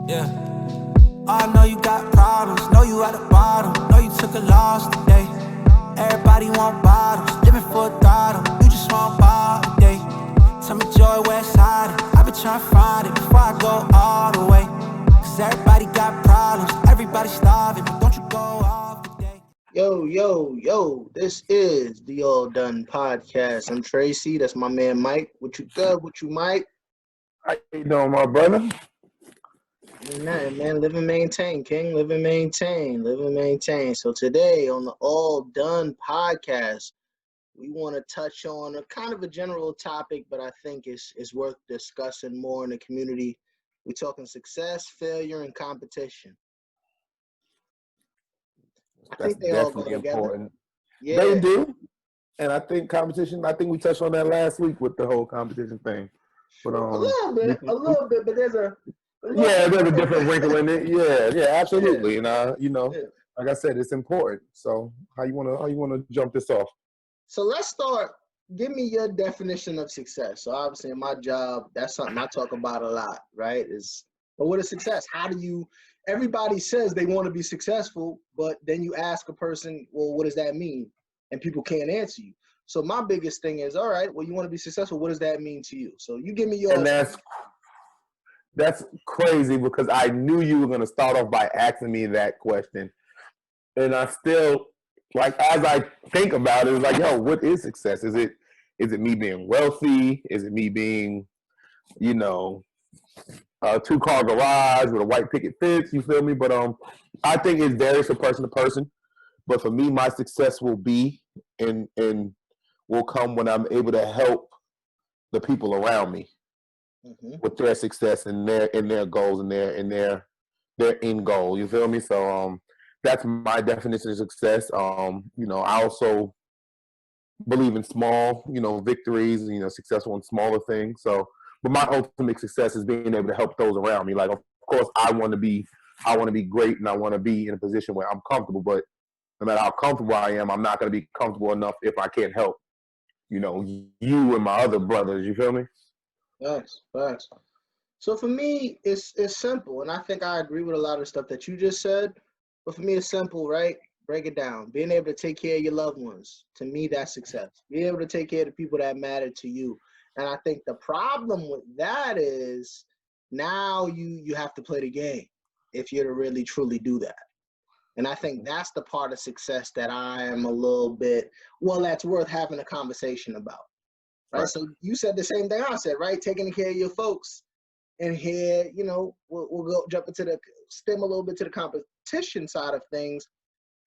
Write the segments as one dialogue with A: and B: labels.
A: Yeah. I know you got problems, know you at the bottom, know you took a loss today. Everybody want bottles, living for a throttle, you just want ball today. Tell me joy, west side, I've been trying to find it before I go all the way. Cause everybody got problems, everybody starving, but don't you go off today.
B: Yo, this is the All Done Podcast. I'm Tracy, that's my man Mike. What you good, what you Mike?
C: How you doing, my brother?
B: Nothing, man. Live and maintain, King. Live and maintain. Live and maintain. So today on the All Done Podcast, we want to touch on a kind of a general topic, but I think it's worth discussing more in the community. We're talking success, failure, and competition. I think they all go together.
C: Important.
B: Yeah.
C: They do. And I think competition, we touched on that last week with the whole competition thing. But
B: a little bit, but there's a
C: different wrinkle in it. Yeah, absolutely. And like I said, it's important. So how you wanna jump this off?
B: So let's start. Give me your definition of success. So obviously in my job, that's something I talk about a lot, right? But what is success? Everybody says they want to be successful, but then you ask a person, well, what does that mean? And people can't answer you. So my biggest thing is, all right, well, you want to be successful. What does that mean to you? So you give me your.
C: And that's crazy because I knew you were going to start off by asking me that question. And I still, as I think about it, it's like, yo, what is success? Is it me being wealthy? Is it me being, a 2-car garage with a white picket fence? You feel me? But I think it varies from person to person. But for me, my success will be and will come when I'm able to help the people around me with their success and their goals and their end goal. You feel me? So that's my definition of success. I also believe in small, victories, successful in smaller things. So, but my ultimate success is being able to help those around me. Like, of course, I want to be great and I want to be in a position where I'm comfortable, but no matter how comfortable I am, I'm not going to be comfortable enough if I can't help, you and my other brothers. You feel me?
B: Facts. So for me, it's simple, and I think I agree with a lot of stuff that you just said. But for me, it's simple, right? Break it down. Being able to take care of your loved ones, to me, that's success. Being able to take care of the people that matter to you. And I think the problem with that is now you have to play the game if you're to really, truly do that. And I think that's the part of success that I am a little bit, that's worth having a conversation about. Right? So you said the same thing I said, right? Taking care of your folks. And here, we'll go jump into stem a little bit to the competition side of things.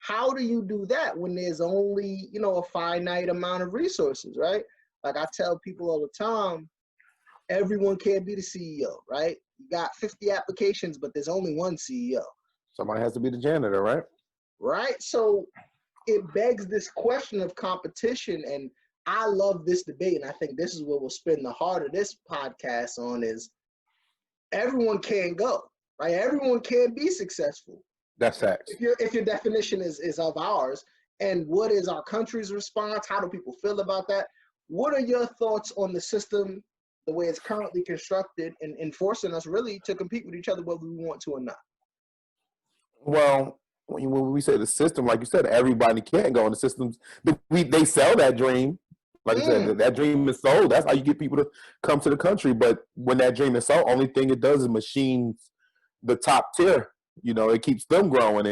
B: How do you do that when there's only, a finite amount of resources, right? Like I tell people all the time, everyone can't be the CEO, right? You got 50 applications, but there's only one CEO.
C: Somebody has to be the janitor, right?
B: Right. So it begs this question of competition. And I love this debate. And I think this is what we'll spend the heart of this podcast on is everyone can go, right? Everyone can be successful.
C: That's facts.
B: If your definition is of ours, and what is our country's response? How do people feel about that? What are your thoughts on the system, the way it's currently constructed and enforcing us really to compete with each other whether we want to or not?
C: Well, when we say the system, like you said, everybody can't go in the systems. They sell that dream. Like I said, that dream is sold. That's how you get people to come to the country. But when that dream is sold, only thing it does is machines the top tier. It keeps them growing.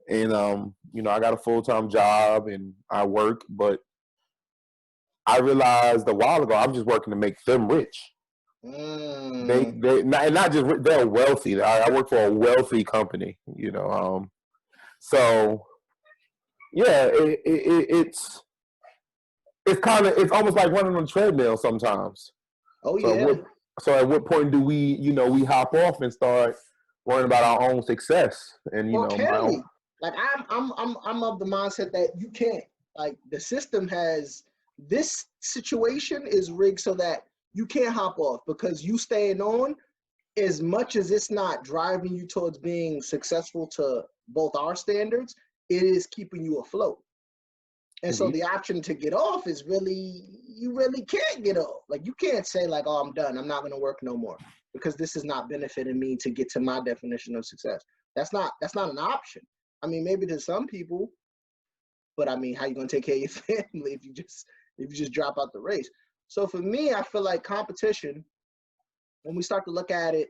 C: And I got a full-time job and I work. But I realized a while ago, I'm just working to make them rich. They not just they're wealthy. I work for a wealthy company, So yeah, it's almost like running on a treadmill sometimes.
B: Oh yeah.
C: So at what point do we hop off and start worrying about our own success and my own?
B: Like I'm of the mindset that you can't. Like the system has this situation is rigged so that you can't hop off because you staying on, as much as it's not driving you towards being successful to both our standards, it is keeping you afloat. And so the option to get off is you really can't get off. Like, you can't say like, oh, I'm done. I'm not going to work no more because this is not benefiting me to get to my definition of success. That's not an option. I mean, maybe to some people, but I mean, how you going to take care of your family if you just drop out the race? So for me, I feel like competition, when we start to look at it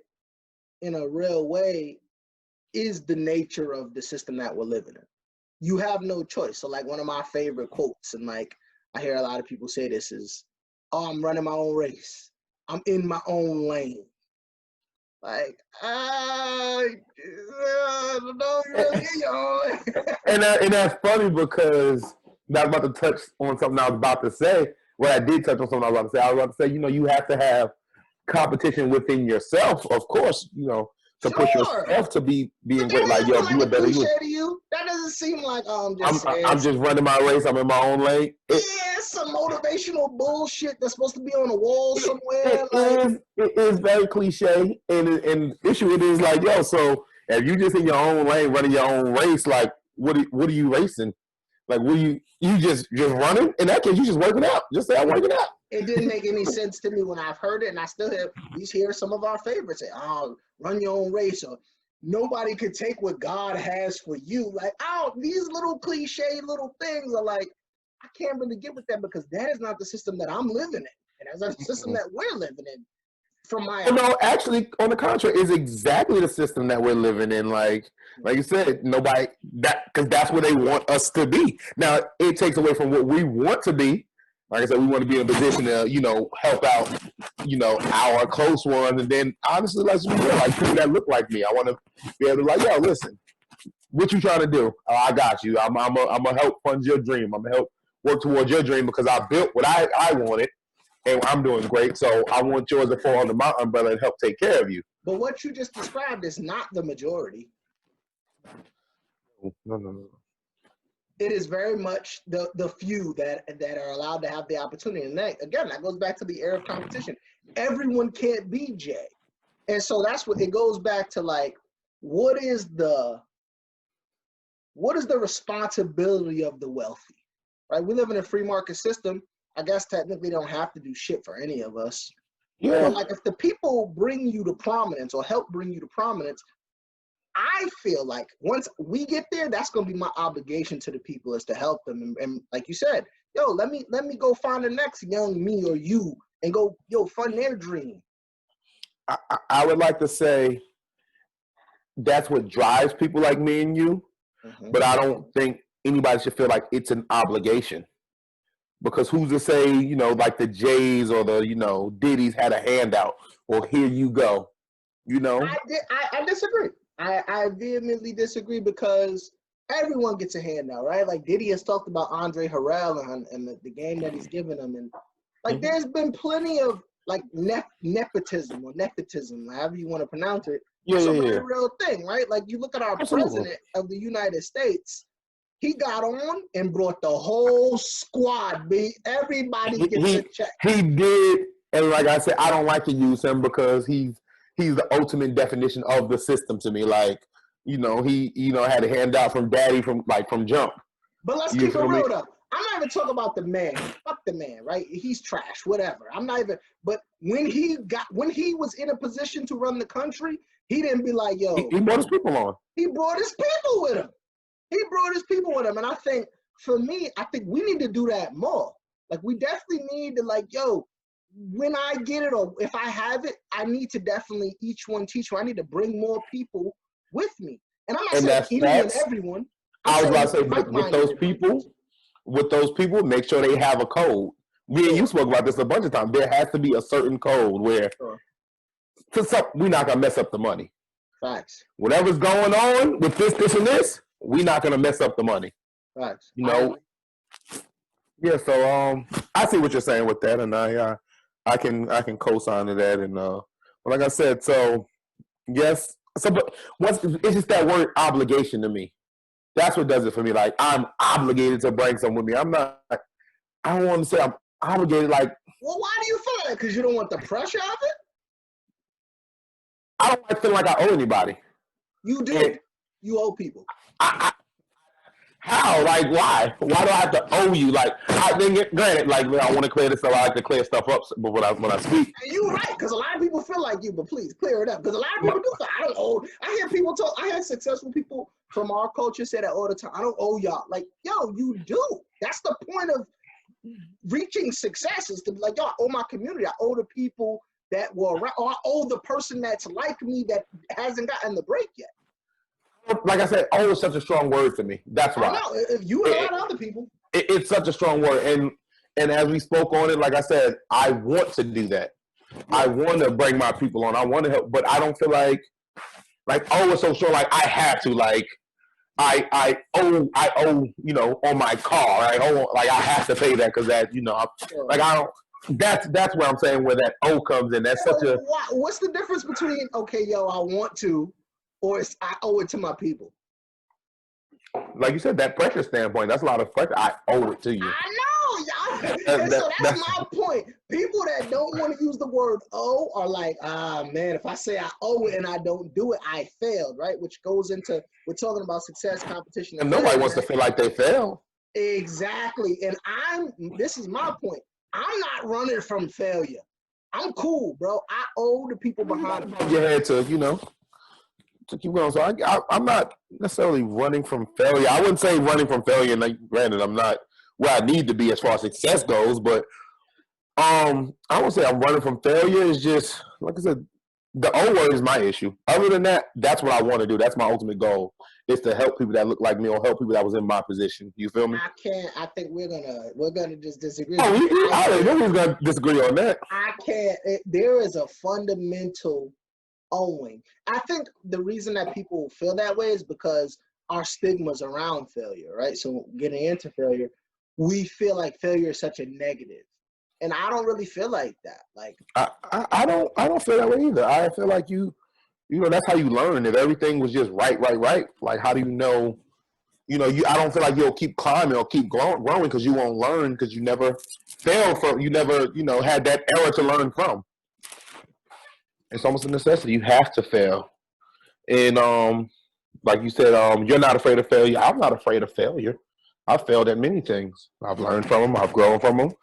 B: in a real way, is the nature of the system that we're living in. You have no choice. So like one of my favorite quotes, and like I hear a lot of people say this, is, oh, I'm running my own race. I'm in my own lane. Like, no, you're really in your own lane.
C: and that's funny because I was about to touch on something I was about to say. Well, I did touch on something I was about to say. I was about to say, you have to have competition within yourself, of course, to push yourself to being great. Like, yo, you a better you.
B: To you. That doesn't seem like I'm
C: just running my race. I'm in my own lane.
B: It's some motivational bullshit that's supposed to be on a wall somewhere.
C: It is very cliche, and the issue it is like, yo, so if you just in your own lane, running your own race, like, what are you racing? Like, you just running? In that case, you just working out. Just say I'm working out.
B: It didn't make any sense to me when I've heard it, and I still hear some of our favorites say, oh, run your own race, or nobody could take what God has for you. Like, these little cliche little things are like, I can't really get with that because that is not the system that I'm living in. And that's not the system that we're living in. From my
C: actually, on the contrary, is exactly the system that we're living in. Like you said, nobody, because that's where they want us to be. Now, it takes away from what we want to be. Like I said, we want to be in a position to, help out, our close ones. And then, honestly, let's be real, like people that look like me. I want to be able to like, yo, listen, what you trying to do? I got you. I'm gonna help fund your dream. I'm gonna help work towards your dream because I built what I wanted, and I'm doing great. So I want yours to fall under my umbrella and help take care of you.
B: But what you just described is not the majority.
C: No.
B: It is very much the few that are allowed to have the opportunity. And that goes back to the era of competition. Everyone can't be Jay. And so that's what it goes back to, like, what is the responsibility of the wealthy, right? We live in a free market system. I guess technically don't have to do shit for any of us. Yeah. But like if the people bring you to prominence or help bring you to prominence, I feel like once we get there, that's going to be my obligation to the people is to help them. And like you said, yo, let me go find the next young me or you and go, fund their dream.
C: I would like to say that's what drives people like me and you, but I don't think anybody should feel like it's an obligation. Because who's to say, like the Jays or the, Diddy's had a handout or here you go,
B: I disagree. I vehemently disagree because everyone gets a handout, right? Like Diddy has talked about Andre Harrell and the game that he's given him. And like there's been plenty of like nepotism, however you want to pronounce it. It's a very real thing, right? Like you look at our president of the United States, he got on and brought the whole squad. Everybody gets a check. He
C: did, and like I said, I don't like to use him because he's the ultimate definition of the system to me. Like, he had a handout from daddy from jump.
B: But let's keep it real though. I'm not even talking about the man. Fuck the man, right? He's trash, whatever. I'm not even. But when he was in a position to run the country, he didn't be like, yo.
C: He brought his people on.
B: He brought his people with him. And I think for me, we need to do that more. Like we definitely need to like, yo, when I get it or if I have it, I need to definitely each one teach me. I need to bring more people with me. And I'm not saying anyone and everyone.
C: I was about to say with those people, make sure they have a code. Me and you spoke about this a bunch of times. There has to be a certain code where we're not gonna mess up the money.
B: Facts.
C: Whatever's going on with this, and this, we're not gonna mess up the money.
B: Facts.
C: Yeah. So I see what you're saying with that, and I can co-sign to that. And like I said, so yes. So, but it's just that word obligation to me. That's what does it for me. Like I'm obligated to bring someone with me. I'm not. I don't want to say I'm obligated. Like,
B: well, why do you feel that? Because you don't want the pressure of it.
C: I don't like feeling like I owe anybody.
B: You do. You owe people.
C: How? Like, why? Why do I have to owe you? Like, granted, like, I want to clear this up. I like to clear stuff up but when I speak.
B: And you're right, because a lot of people feel like you, but please clear it up. Because a lot of people do feel, I don't owe. I hear people talk, I had successful people from our culture say that all the time. I don't owe y'all. Like, yo, you do. That's the point of reaching success is to be like, yo, I owe my community. I owe the people that were around, or I owe the person that's like me that hasn't gotten the break yet.
C: Like I said, owe is such a strong word to me. That's why.
B: I know. If you and a lot of other people.
C: It's such a strong word. And as we spoke on it, like I said, I want to do that. I want to bring my people on. I want to help, but I don't feel like it's so strong. Like I have to. Like I owe, you know, on my car. Right? Like I have to pay that because that, you know, like I don't. That's where I'm saying where that O comes in. That's such a.
B: What's the difference between okay, yo, I want to, or I owe it to my people?
C: Like you said, that pressure standpoint, that's a lot of pressure. I owe it to you.
B: I know, y'all. So that's my point. People that don't want to use the word owe are like, man, if I say I owe it and I don't do it, I failed, right? Which goes into, we're talking about success, competition.
C: And nobody wants to feel like they fail.
B: Exactly. And this is my point. I'm not running from failure. I'm cool, bro. I owe the people behind me.
C: You had to, you know, to keep going. So I'm not necessarily running from failure. I wouldn't say running from failure. Like, granted, I'm not where I need to be as far as success goes, but I won't say I'm running from failure. It's just, like I said, the O word is my issue. Other than that, that's what I want to do. That's my ultimate goal, is to help people that look like me or help people that was in my position. You feel me?
B: I think we're gonna just disagree.
C: I know who's gonna disagree on that.
B: I can't. There is a fundamental owing. I think the reason that people feel that way is because our stigma's around failure, right? So getting into failure, we feel like failure is such a negative. And I don't really feel like that. Like
C: I don't feel that way either. I feel like you know, that's how you learn. If everything was just right, like how do you know? You know, I don't feel like you'll keep climbing or keep growing because you won't learn because you never failed from. You never, you know, had that error to learn from. It's almost a necessity. You have to fail. And like you said, you're not afraid of failure. I'm not afraid of failure. I've failed at many things. I've learned from them. I've grown from them.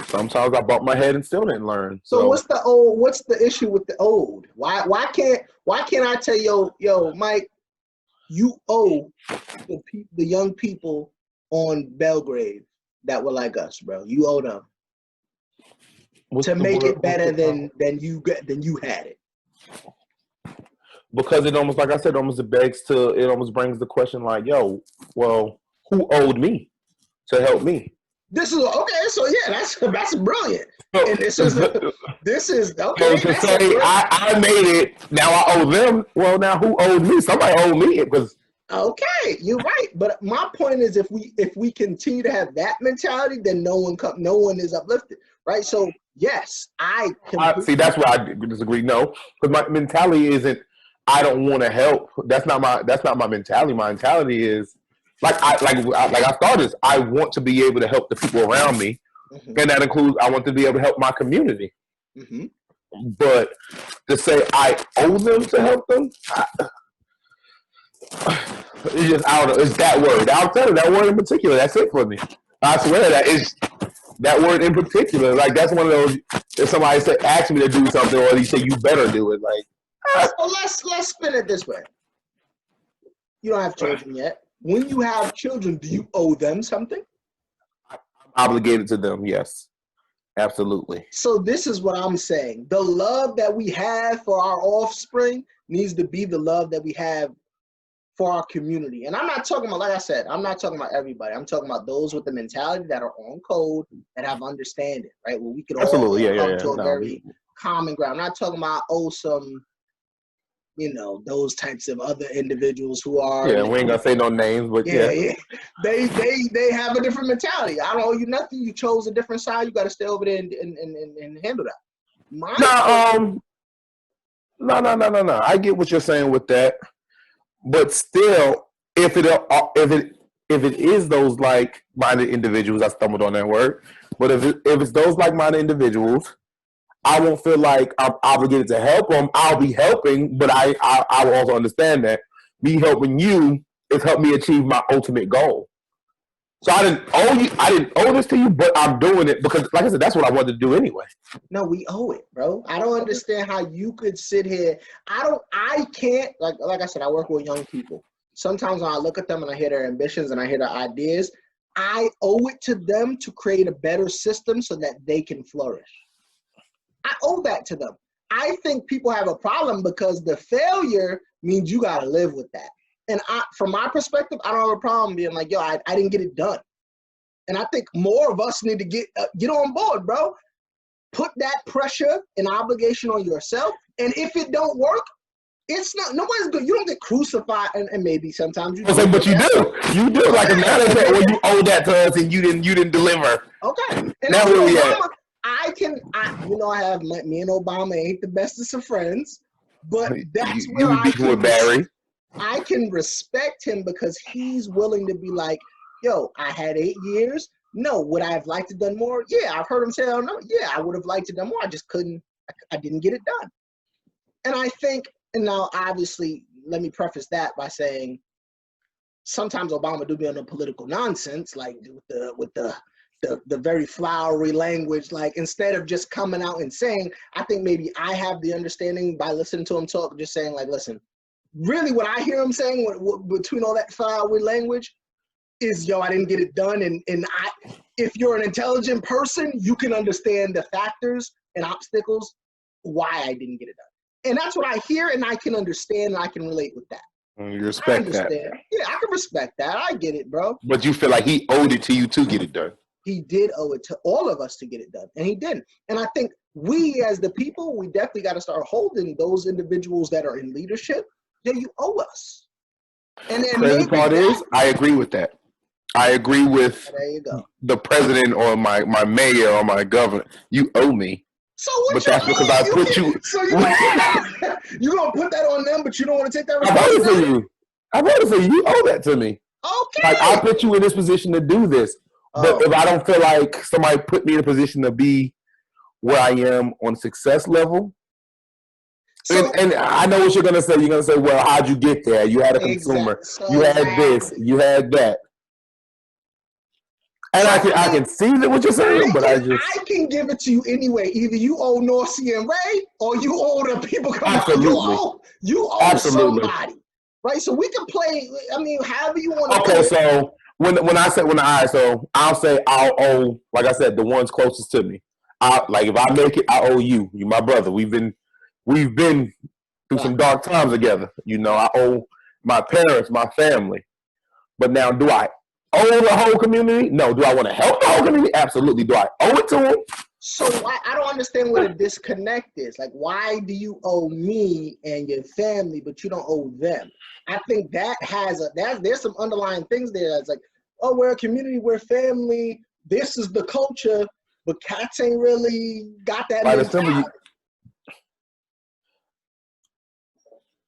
C: Sometimes I bumped my head and still didn't learn.
B: So what's the issue with the old? Why can't I tell yo Mike, you owe the young people on Belgrave that were like us, bro. You owe them to make it better than you had it.
C: Because it almost, like I said, it almost brings the question like, yo, well, who owed me to help me?
B: This is okay. So yeah, that's brilliant. And this is okay.
C: So to say I made it, now I owe them. Well, now who owed me? Somebody owed me because.
B: Okay, you're right. But my point is, if we continue to have that mentality, then no one is uplifted, right? So yes, I
C: see. That's where I disagree. No, because my mentality isn't. I don't want to help. That's not my mentality. My mentality is like I started. I want to be able to help the people around me, and that includes I want to be able to help my community. But to say I owe them to help them, it's just out. It's that word. I'll tell you that word in particular. That's it for me. I swear that is that word in particular. Like that's one of those. If somebody asks me to do something, or they say you better do it, like.
B: So let's spin it this way. You don't have children yet. When you have children, do you owe them something?
C: I'm obligated to them, yes. Absolutely.
B: So this is what I'm saying. The love that we have for our offspring needs to be the love that we have for our community. And I'm not talking about, like I said, I'm not talking about everybody. I'm talking about those with the mentality that are on code and have understanding, right? Where we could all come to a very common ground. I'm not talking about some, you know, those types of other individuals who are.
C: Yeah, we ain't gonna say no names, but yeah.
B: They have a different mentality. I don't owe you nothing. You chose a different side. You got to stay over there and handle that.
C: No. I get what you're saying with that, but still, if it is those like-minded individuals, I stumbled on that word. But if it's those like-minded individuals, I won't feel like I'm obligated to help them. I'll be helping, but I will also understand that me helping you is help me achieve my ultimate goal. So I didn't owe this to you, but I'm doing it because, like I said, that's what I wanted to do anyway.
B: No, we owe it, bro. I don't understand how you could sit here. I can't, like I said, I work with young people. Sometimes when I look at them and I hear their ambitions and I hear their ideas, I owe it to them to create a better system so that they can flourish. I owe that to them. I think people have a problem because the failure means you got to live with that. And from my perspective, I don't have a problem being like, yo, I didn't get it done. And I think more of us need to get on board, bro. Put that pressure and obligation on yourself. And if it don't work, it's not, nobody's good. You don't get crucified, and maybe sometimes you do.
C: But you do. You do. Like, now they say, well, you owe that to us and you didn't deliver.
B: Okay. And
C: now where we at?
B: I have me and Obama ain't the bestest of friends, but that's where I can respect him because he's willing to be like, yo, I had 8 years. No, would I have liked to done more? Yeah, I've heard him say, oh, no, yeah, I would have liked to done more. I just couldn't, I didn't get it done. And I think, and now obviously, let me preface that by saying sometimes Obama do be on the political nonsense, like with the very flowery language, like instead of just coming out and saying, I think maybe I have the understanding by listening to him talk, just saying like, listen, really what I hear him saying between all that flowery language is, yo, I didn't get it done. And if you're an intelligent person, you can understand the factors and obstacles why I didn't get it done. And that's what I hear, and I can understand, and I can relate with that.
C: You respect that.
B: Yeah, I can respect that. I get it, bro.
C: But you feel like he owed it to you to get it done.
B: He did owe it to all of us to get it done, and he didn't. And I think we as the people, we definitely got to start holding those individuals that are in leadership. Yeah, you owe us. And then
C: crazy part is, I agree with that. I agree with the president or my mayor or my governor. You owe me.
B: So what?
C: But that's because I put you.
B: So you gonna put that on them, but you don't want to take that
C: responsibility? I voted for you. You owe that to me.
B: Okay.
C: Like, I put you in this position to do this. But if I don't feel like somebody put me in a position to be where I am on success level, and I know what you're going to say. You're going to say, well, how'd you get there? You had a consumer. You had this. You had that. And I can see that what you're saying, but I
B: can give it to you anyway. Either you owe Norsey and Ray, or you owe the people coming out. You owe somebody. Right? So we can play, I mean, however you want to
C: play. Okay, so I'll say I'll owe, like I said, the ones closest to me. Like, if I make it, I owe you. You're my brother. We've been through some dark times together. You know, I owe my parents, my family. But now, do I owe the whole community? No. Do I want to help the whole community? Absolutely. Do I owe it to them?
B: So I don't understand what a disconnect is. Like, why do you owe me and your family, but you don't owe them? I think that there's some underlying things there. That's like, oh, we're a community, we're family. This is the culture, but cats ain't really got that mentality.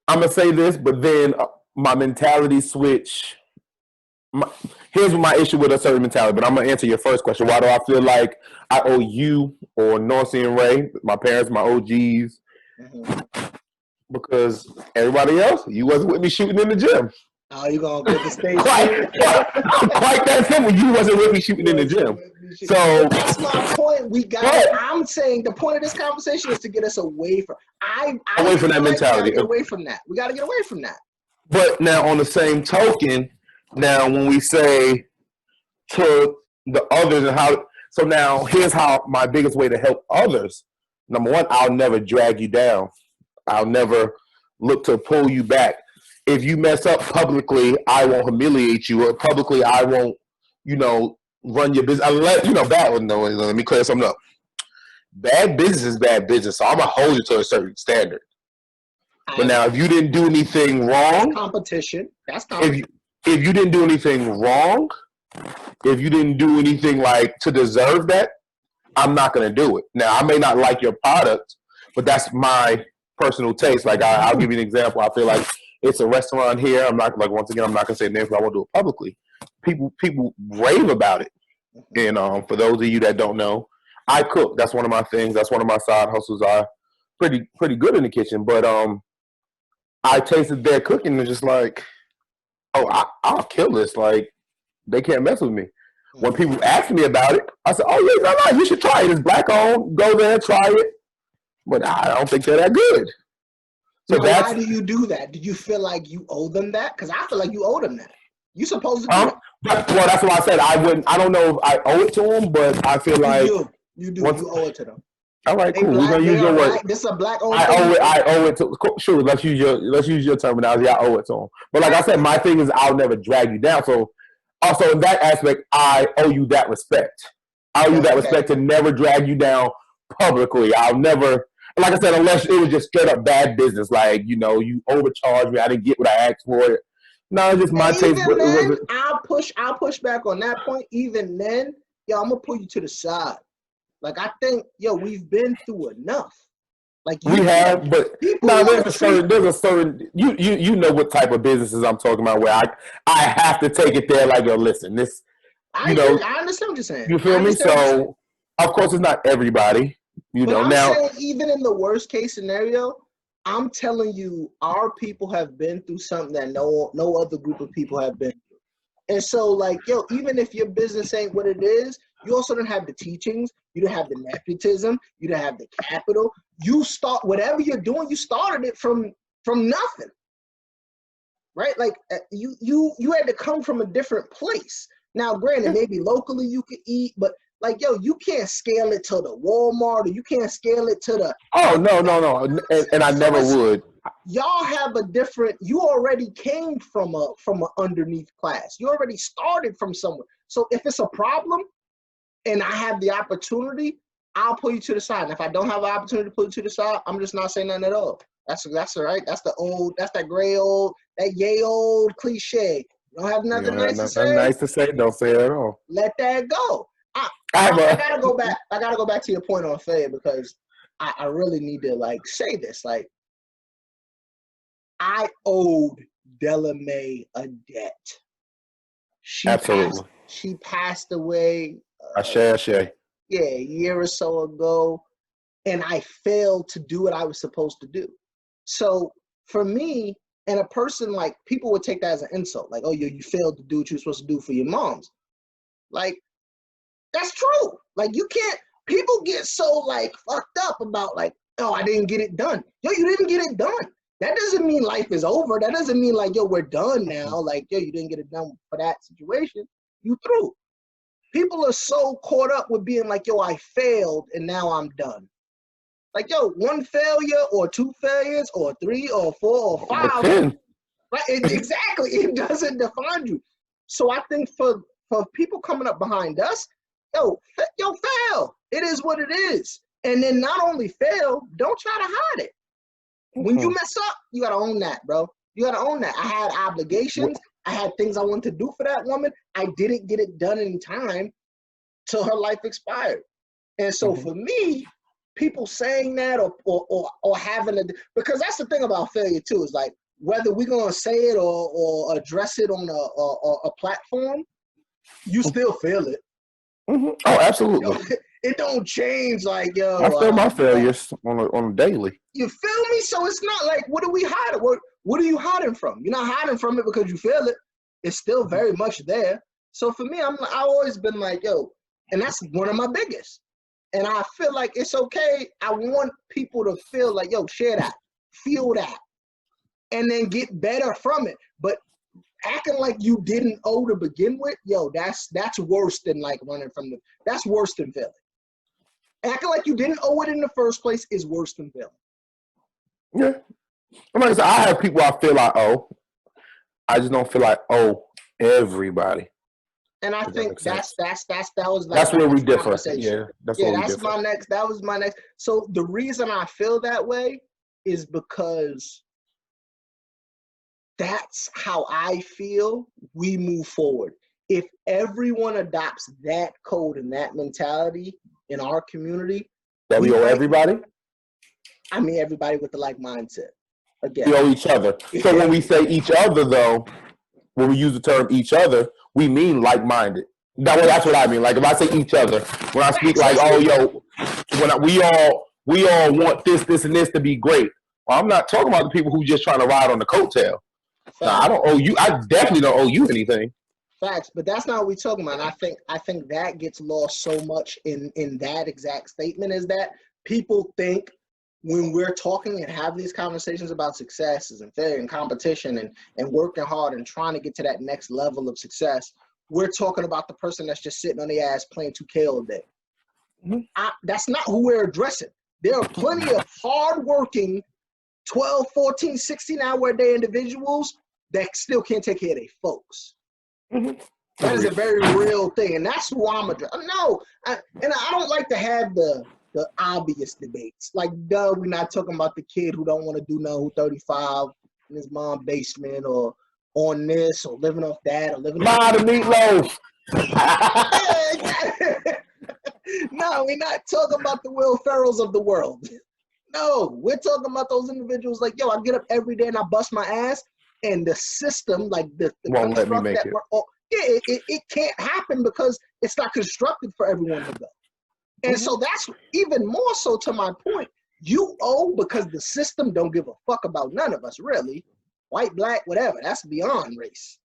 C: I'm gonna say this, but then my mentality switch. Here's my issue with a certain mentality, but I'm going to answer your first question. Why do I feel like I owe you or Norsey and Ray, my parents, my OGs? Mm-hmm. Because everybody else, you wasn't with me shooting in the gym.
B: Oh, you going to get the stage?
C: Quite that simple. You wasn't with me shooting in the gym. So
B: that's my point. I'm saying the point of this conversation is to get us away from
C: that mentality.
B: Get away from that. We got to get away from that.
C: But now, on the same token, now, when we say to the others and how, so now here's how my biggest way to help others. Number one, I'll never drag you down. I'll never look to pull you back. If you mess up publicly, I won't humiliate you. Or publicly, I won't, run your business. Let me clear something up. Bad business is bad business, so I'm going to hold you to a certain standard. But now, if you didn't do anything wrong.
B: Competition. That's competition.
C: If you didn't do anything wrong, if you didn't do anything like to deserve that, I'm not going to do it. Now, I may not like your product, but that's my personal taste. Like, I'll give you an example. I feel like it's a restaurant here. I'm not, like, once again, I'm not going to say names, but I won't do it publicly. People rave about it. And for those of you that don't know, I cook. That's one of my things. That's one of my side hustles. I'm pretty good in the kitchen. But I tasted their cooking and just like, oh, I'll kill this. Like, they can't mess with me. When people ask me about it, I said, "Oh yeah, no, you should try it. It's black owned. Go there, try it." But I don't think they're that good.
B: So now, why do you do that? Do you feel like you owe them that? Because I feel like you owe them that. You're supposed to do that.
C: Well, that's why I said I wouldn't. I don't know if I owe it to them, but I feel like
B: you do. You owe it to them.
C: All right, cool. We're gonna use your word.
B: This is a black owned.
C: I owe it to. Sure, let's use your terminology. I owe it to them. But like I said, my thing is I'll never drag you down. So also in that aspect, I owe you that respect. I owe you that respect to never drag you down publicly. I'll never. Like I said, unless it was just straight up bad business, like you overcharged me, I didn't get what I asked for it. No, it's just my taste. But
B: then, I'll push back on that point. Even then, I'm gonna pull you to the side. Like I think, we've been through enough. Like
C: we have, but there's a certain. You know what type of businesses I'm talking about where I have to take it there. Like listen, this. I
B: understand what you're saying.
C: You feel me? So of course it's not everybody.
B: I'm saying even in the worst case scenario, I'm telling you, our people have been through something that no other group of people have been through. And so, even if your business ain't what it is, you also don't have the teachings, you don't have the nepotism, you don't have the capital. You start whatever you're doing, you started it from nothing, right? Like you had to come from a different place. Now, granted, maybe locally you could eat, but you can't scale it to the Walmart, or you can't scale it to the.
C: Oh no, and I never would.
B: Y'all have a different. You already came from a underneath class. You already started from somewhere. So if it's a problem, and I have the opportunity, I'll pull you to the side. And if I don't have an opportunity to pull you to the side, I'm just not saying nothing at all. That's all right. That's that gray old, that yay old cliche. You don't have nothing nice to say.
C: Nice to say. Don't say it at all.
B: Let that go. I gotta go back. I gotta go back to your point on Faye because I really need to say this. I owed Della Mae a debt.
C: Absolutely.
B: She passed away.
C: A
B: year or so ago, and I failed to do what I was supposed to do. So for me, and a person people would take that as an insult, oh, you failed to do what you're supposed to do for your moms. That's true. You can't. People get so fucked up about oh, I didn't get it done. You didn't get it done. That doesn't mean life is over. That doesn't mean we're done now. You didn't get it done for that situation. You through. People are so caught up with being I failed and now I'm done. One failure or two failures or three or four or five. Right? Exactly. It doesn't define you. So I think for people coming up behind us, fail. It is what it is. And then not only fail, don't try to hide it. When you mess up, you got to own that, bro. You got to own that. I had obligations. I had things I wanted to do for that woman. I didn't get it done in time till her life expired. And so for me, people saying that or having because that's the thing about failure too, is whether we're going to say it or address it on a platform, you still feel it.
C: Oh, absolutely.
B: It don't change
C: I feel my failures on a daily.
B: You feel me? So it's not what are we hiding? What are you hiding from? You're not hiding from it because you feel it. It's still very much there. So for me, I've always been and that's one of my biggest. And I feel it's okay. I want people to feel share that, feel that, and then get better from it. But acting like you didn't owe to begin with, that's worse than running from that's worse than failing. Acting like you didn't owe it in the first place is worse than failing.
C: Yeah. Like I said, I have people I feel I owe. I just don't feel I owe everybody.
B: And I think that was
C: that's where we differ. Yeah,
B: that was my next. So the reason I feel that way is because that's how I feel we move forward. If everyone adopts that code and that mentality in our community,
C: that we owe everybody.
B: I mean, everybody with the mindset. Again,
C: we owe each other. So when we say each other, though, when we use the term each other, we mean like-minded. That's what I mean. If I say each other, when I speak when we all want this, and this to be great. Well, I'm not talking about the people who just trying to ride on the coattail. Nah, I don't owe you. I definitely don't owe you anything.
B: Facts, but that's not what we're talking about. And I think that gets lost so much in that exact statement, is that people think when we're talking and have these conversations about successes and failure and competition and working hard and trying to get to that next level of success, we're talking about the person that's just sitting on their ass playing 2K all day. That's not who we're addressing. There are plenty of hardworking 12, 14, 16-hour-a-day individuals that still can't take care of their folks. That is a very real thing, and that's who I'm addressing. No, I don't like to have the obvious debates. Like, duh, we're not talking about the kid who don't want to do nothing, who 35 in his mom's basement, or on this, or living off that, or living
C: off the meatloaf.
B: No, we're not talking about the Will Ferrells of the world. No, we're talking about those individuals like, yo, I get up every day and I bust my ass, and the system, like the
C: won't let me make it.
B: It can't happen because it's not constructed for everyone to go. And so that's even more so to my point. You owe because the system don't give a fuck about none of us, really. White, black, whatever. That's beyond race.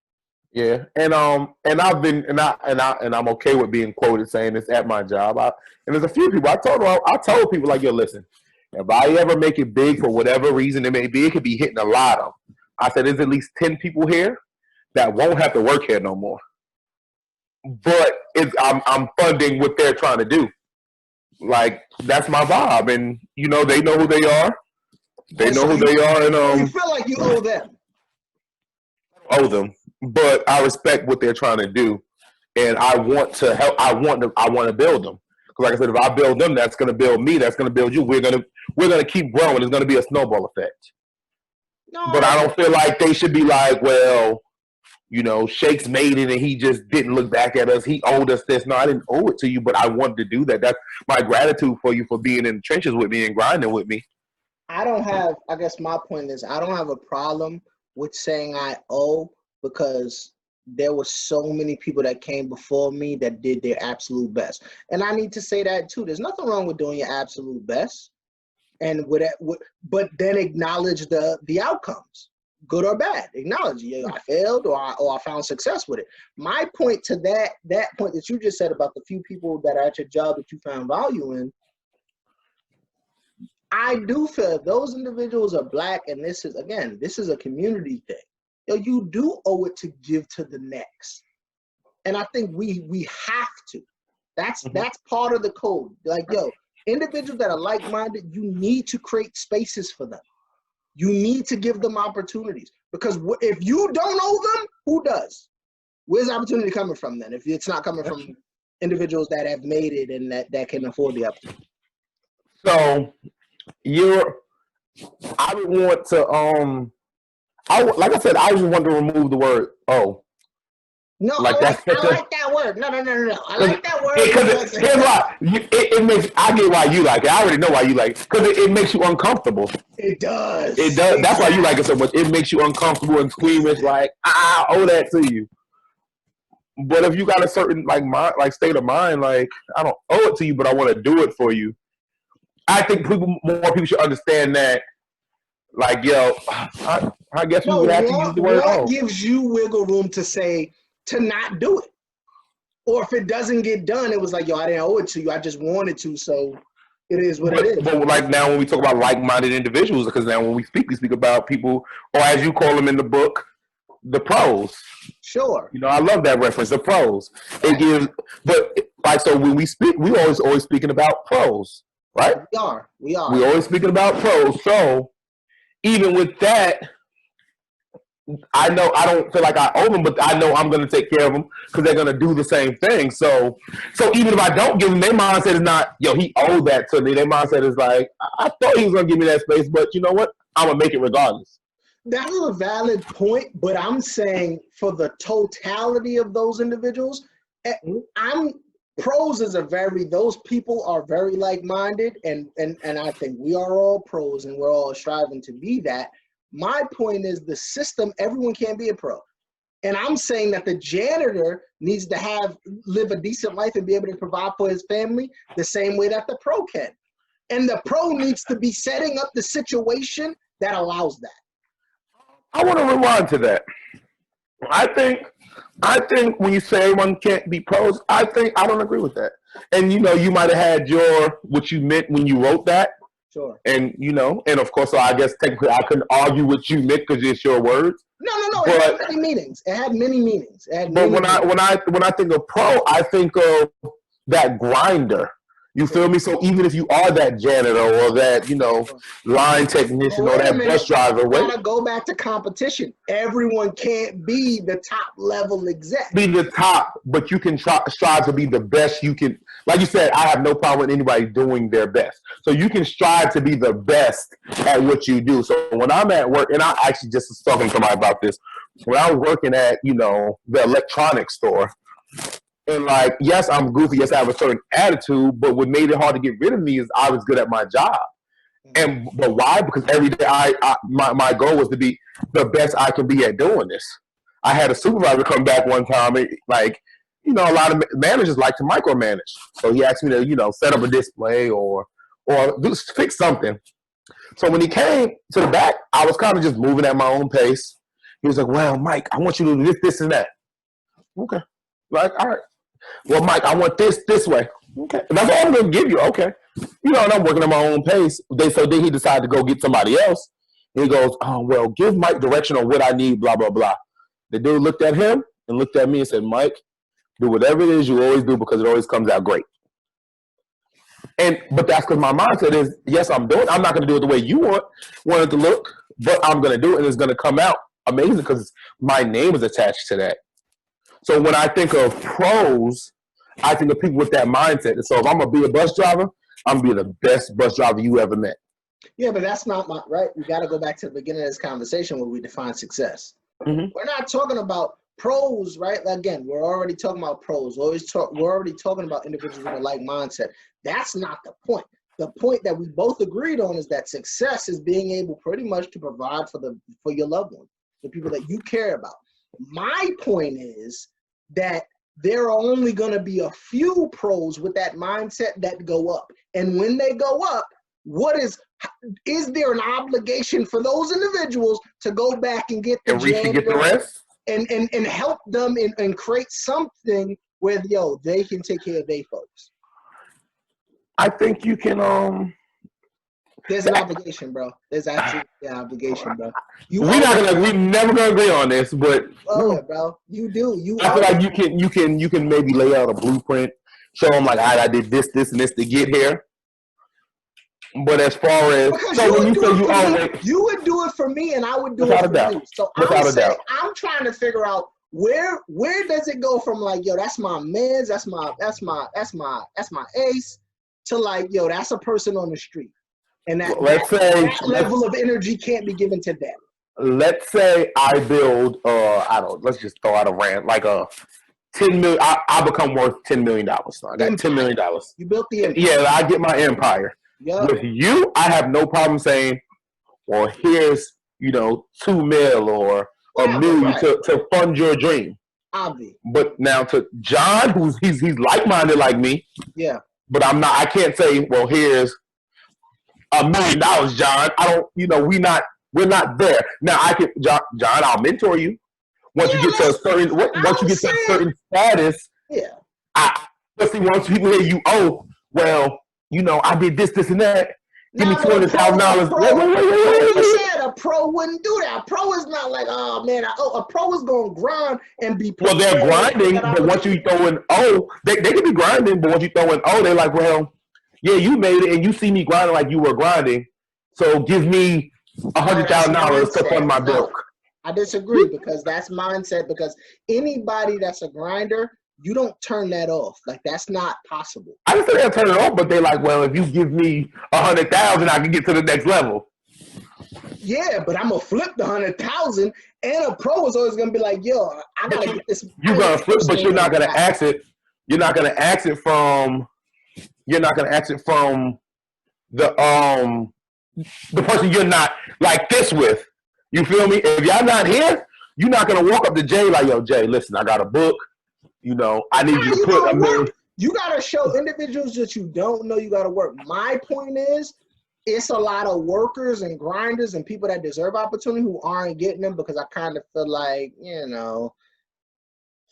C: Yeah, and I've been and I'm okay with being quoted saying this at my job. And there's a few people I told people like, yo, listen, if I ever make it big for whatever reason it may be, it could be hitting a lotto. I said there's at least 10 people here that won't have to work here no more. But I'm funding what they're trying to do. Like, that's my vibe, and you know they know who they are. They know who they are, and
B: you feel like you owe them.
C: Owe them, but I respect what they're trying to do, and I want to help. I want to build them. Because, like I said, if I build them, that's going to build me. That's going to build you. We're gonna keep growing. It's going to be a snowball effect. No, but I don't feel like they should be like, well, you know, Shake's made it and he just didn't look back at us. He owed us this. No, I didn't owe it to you, but I wanted to do that. That's my gratitude for you for being in the trenches with me and grinding with me.
B: I guess my point is I don't have a problem with saying I owe, because there were so many people that came before me that did their absolute best. And I need to say that too. There's nothing wrong with doing your absolute best, and but then acknowledge the outcomes. Good or bad, acknowledge it. I failed or I found success with it. My point to that point that you just said about the few people that are at your job that you found value in, I do feel those individuals are black, and this is a community thing. Yo, you do owe it to give to the next, and I think we have to. That's part of the code. Like, yo, individuals that are like-minded, you need to create spaces for them. You need to give them opportunities, because if you don't owe them, who does? Where's the opportunity coming from then? If it's not coming from individuals that have made it and that can afford the opportunity.
C: So I would want to like I said, I just want to remove the word "oh."
B: No, like I like that word. No. I like that word
C: because here's why. It makes. I get why you like it. I already know why you like it, because it makes you uncomfortable.
B: It does.
C: It does. Exactly. That's why you like it so much. It makes you uncomfortable and squeamish. Like, I owe that to you. But if you got a certain like state of mind, like, I don't owe it to you, but I want to do it for you. I think more people should understand that. Like, yo, I guess we would have to use the word "oh."
B: What gives you wiggle room to not do it? Or if it doesn't get done, it was like, yo, I didn't owe it to you. I just wanted to, so it is what it is.
C: But like now when we talk about like-minded individuals, because now when we speak about people, or as you call them in the book, the pros.
B: Sure.
C: You know, I love that reference, the pros. It gives, but like, so when we speak, we always speaking about pros, right?
B: We are.
C: We're always speaking about pros. So even with that, I know I don't feel like I owe them, but I know I'm going to take care of them because they're going to do the same thing. So even if I don't give them, their mindset is not, yo, he owed that to me. Their mindset is like, I thought he was going to give me that space, but you know what? I'm going to make it regardless.
B: That's a valid point, but I'm saying for the totality of those individuals, pros is those people are very like-minded, and I think we are all pros and we're all striving to be that. My point is the system, everyone can't be a pro. And I'm saying that the janitor needs to live a decent life and be able to provide for his family the same way that the pro can. And the pro needs to be setting up the situation that allows that.
C: I want to rewind to that. I think when you say everyone can't be pros, I don't agree with that. And you might have had what you meant when you wrote that.
B: Sure.
C: And and of course, so I guess technically I couldn't argue what you meant because it's your words.
B: No. It had many meanings.
C: But when I think of pro, I think of that grinder. You feel me? So even if you are that janitor or that, line technician or that bus driver,
B: we gotta go back to competition. Everyone can't be the top level exec.
C: Be the top, but you can strive to be the best you can. Like you said, I have no problem with anybody doing their best. So you can strive to be the best at what you do. So when I'm at work, and I actually just was talking to somebody about this, when I was working at, the electronics store, and yes, I'm goofy. Yes, I have a certain attitude. But what made it hard to get rid of me is I was good at my job. But why? Because every day my goal was to be the best I can be at doing this. I had a supervisor come back one time. A lot of managers like to micromanage. So he asked me to set up a display or just fix something. So when he came to the back, I was kind of just moving at my own pace. He was like, "Well, Mike, I want you to do this, and that." Okay. All right. Well, Mike, I want this way. Okay. And that's all I'm going to give you. Okay. And I'm working at my own pace. So then he decided to go get somebody else. And he goes, "Oh, well, give Mike direction on what I need, blah, blah, blah." The dude looked at him and looked at me and said, "Mike, do whatever it is you always do because it always comes out great." But that's because my mindset is, yes, I'm not going to do it the way you want it to look, but I'm going to do it and it's going to come out amazing because my name is attached to that. So when I think of pros, I think of people with that mindset. And so if I'm going to be a bus driver, I'm going to be the best bus driver you ever met.
B: Yeah, but that's not right. We got to go back to the beginning of this conversation where we define success. Mm-hmm. We're not talking about pros, right? Again, we're already talking about pros. We're already talking about individuals with a like mindset. That's not the point. The point that we both agreed on is that success is being able pretty much to provide for your loved ones, the people that you care about. My point is that there are only going to be a few pros with that mindset that go up. And when they go up, is there an obligation for those individuals to go back and get the
C: rest
B: and help them and create something where they can take care of their folks?
C: I think you can
B: There's an obligation, bro. There's absolutely an obligation, bro.
C: We're never gonna agree on this, but
B: yeah, bro, you do.
C: I feel like you can maybe lay out a blueprint, show them like, I did this, and this to get here. But as far as
B: you would do it for me, and I would do it for you. So I'm trying to figure out where does it go from that's my man's, that's my ace, to that's a person on the street. And that level of energy can't be given to them.
C: Let's say I build, let's just throw out a rant, like a $10 million. I become worth $10 million. So I got $10 million.
B: You built the empire.
C: Yeah, I get my empire. Yep. With you, I have no problem saying, well, here's, $2 million or $1 million to fund your dream.
B: Obvious.
C: But now to John, he's like-minded like me.
B: Yeah.
C: But I can't say, well, here's $1 million, John. I don't, we're not there. Now John, I'll mentor you. Once you get to a certain status, once people hear you, I did this, and that. Give me $200,000. Wait.
B: You said a pro wouldn't do that. A pro is not like, oh man, a pro is gonna grind and be.
C: Well, they're grinding, but once you throw in they can be grinding, but once you throw in they're like, well, yeah, you made it, and you see me grinding like you were grinding, so give me $100,000 to fund my bill.
B: I disagree because that's mindset. Because anybody that's a grinder, you don't turn that off. That's not possible.
C: I didn't say they'll turn it off, but they're like, well, if you give me $100,000, I can get to the next level.
B: Yeah, but I'm gonna flip the $100,000, and a pro is always gonna be like, yo, I gotta get this.
C: You're gonna flip, but you're not gonna ask it. You're not gonna ask it from. You're not gonna ask it from the person you're not like this with. You feel me? If y'all not here, you're not gonna walk up to Jay like, yo, Jay, listen, I got a book. I need you to put a million.
B: You gotta show individuals that you don't know you gotta work. My point is, it's a lot of workers and grinders and people that deserve opportunity who aren't getting them because I kind of feel like,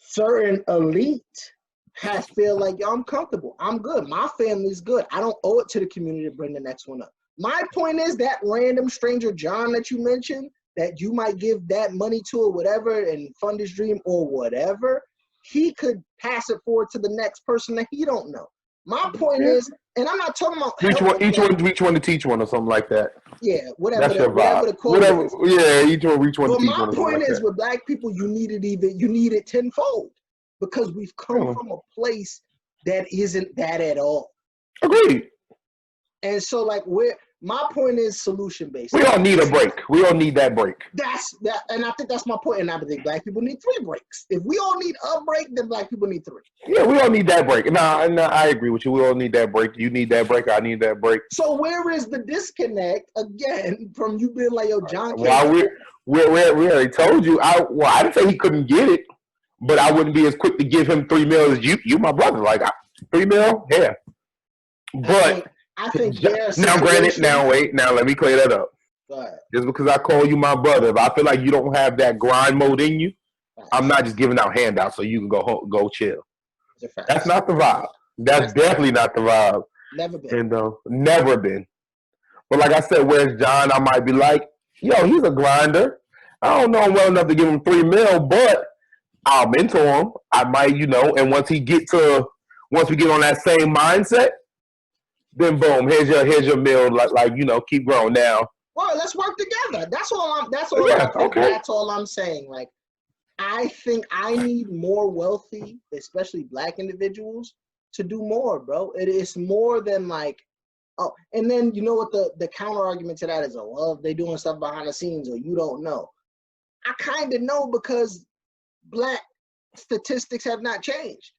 B: certain elite has feel like, yo, I'm comfortable. I'm good. My family's good. I don't owe it to the community to bring the next one up. My point is that random stranger John that you mentioned, that you might give that money to or whatever and fund his dream or whatever, he could pass it forward to the next person that he don't know. My point is, and I'm not talking about
C: each one to teach one or something like that.
B: Yeah, whatever.
C: That's your
B: whatever
C: vibe.
B: the quote is.
C: Yeah, each one to teach one.
B: But my point is, with black people, you need it tenfold, because we've come from a place that isn't that at all.
C: Agreed.
B: And so, like, my point is solution based.
C: We all need a break. We all need that break.
B: That's that, and I think that's my point. And I think black people need 3 breaks. If we all need a break, then black people need 3.
C: Yeah, we all need that break. No, I agree with you. We all need that break. You need that break. I need that break.
B: So where is the disconnect again from you being like, yo, John?
C: Well, we already told you. I didn't say he couldn't get it, but I wouldn't be as quick to give him $3 million as you. You, my brother, like $3 million, yeah. But
B: I think
C: now, granted, now let me clear that up. Just because I call you my brother, if I feel like you don't have that grind mode in you, I'm not just giving out handouts so you can go chill. That's not the vibe. That's definitely not the vibe.
B: Never been.
C: And never been. But like I said, where's John? I might be like, yo, he's a grinder. I don't know him well enough to give him $3 million, but I'll mentor him. I might, and once we get on that same mindset, then boom, here's your meal. Like keep growing now.
B: Well, let's work together. That's all I'm saying. Like, I think I need more wealthy, especially black individuals, to do more, bro. It's more than like, oh, and then you know what the counter argument to that is? Oh, well, they doing stuff behind the scenes, or you don't know. I kind of know, because black statistics have not changed.